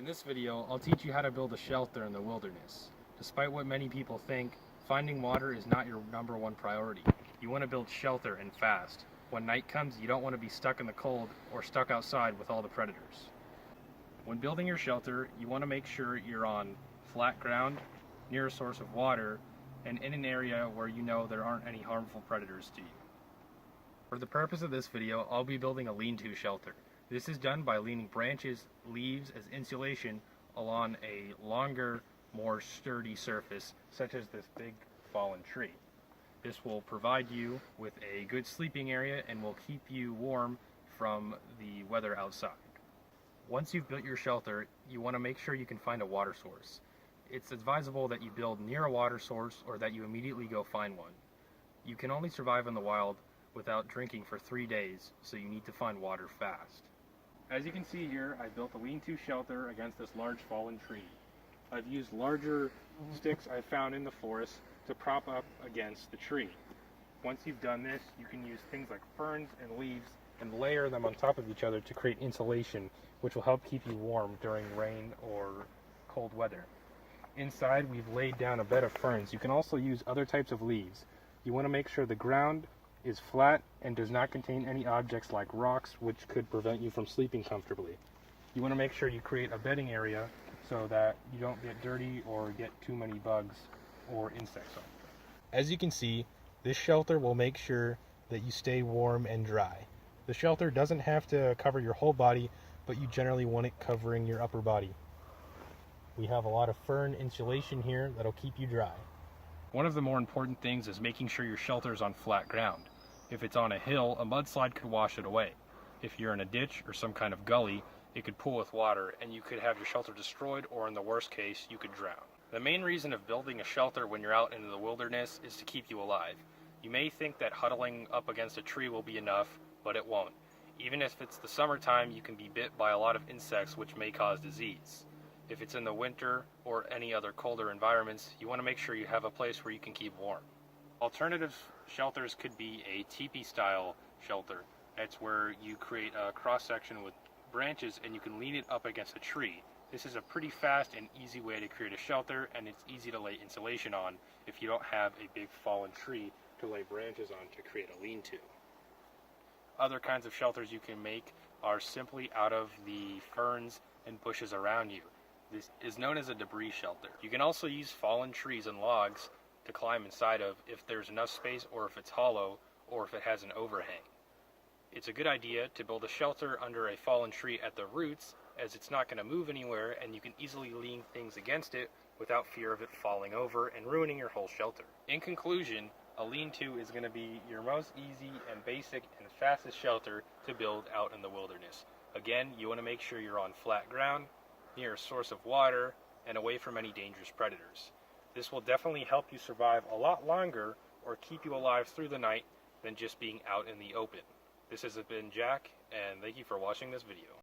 In this video, I'll teach you how to build a shelter in the wilderness. Despite what many people think, finding water is not your #1 priority. You want to build shelter and fast. When night comes, you don't want to be stuck in the cold or stuck outside with all the predators. When building your shelter, you want to make sure you're on flat ground, near a source of water, and in an area where you know there aren't any harmful predators to you. For the purpose of this video, I'll be building a lean-to shelter. This is done by leaning branches, leaves as insulation along a longer, more sturdy surface, such as this big fallen tree. This will provide you with a good sleeping area and will keep you warm from the weather outside. Once you've built your shelter, you want to make sure you can find a water source. It's advisable that you build near a water source or that you immediately go find one. You can only survive in the wild without drinking for 3 days, so you need to find water fast. As you can see here, I built a lean-to shelter against this large fallen tree. I've used larger sticks I found in the forest to prop up against the tree. Once you've done this, you can use things like ferns and leaves and layer them on top of each other to create insulation, which will help keep you warm during rain or cold weather. Inside, we've laid down a bed of ferns. You can also use other types of leaves. You want to make sure the ground is flat and does not contain any objects like rocks, which could prevent you from sleeping comfortably. You want to make sure you create a bedding area so that you don't get dirty or get too many bugs or insects on you. As you can see, this shelter will make sure that you stay warm and dry. The shelter doesn't have to cover your whole body, but you generally want it covering your upper body. We have a lot of fern insulation here that'll keep you dry. One of the more important things is making sure your shelter is on flat ground. If it's on a hill, a mudslide could wash it away. If you're in a ditch or some kind of gully, it could pool with water and you could have your shelter destroyed, or in the worst case, you could drown. The main reason of building a shelter when you're out into the wilderness is to keep you alive. You may think that huddling up against a tree will be enough, but it won't. Even if it's the summertime, you can be bit by a lot of insects which may cause disease. If it's in the winter or any other colder environments, you want to make sure you have a place where you can keep warm. Alternative shelters could be a teepee style shelter. That's where you create a cross section with branches and you can lean it up against a tree. This is a pretty fast and easy way to create a shelter, and it's easy to lay insulation on if you don't have a big fallen tree to lay branches on to create a lean-to. Other kinds of shelters you can make are simply out of the ferns and bushes around you. This is known as a debris shelter. You can also use fallen trees and logs to climb inside of if there's enough space, or if it's hollow, or if it has an overhang. It's a good idea to build a shelter under a fallen tree at the roots, as it's not going to move anywhere and you can easily lean things against it without fear of it falling over and ruining your whole shelter. In conclusion, a lean-to is going to be your most easy and basic and fastest shelter to build out in the wilderness. Again, you want to make sure you're on flat ground, near a source of water, and away from any dangerous predators. This will definitely help you survive a lot longer or keep you alive through the night than just being out in the open. This has been Jack, and thank you for watching this video.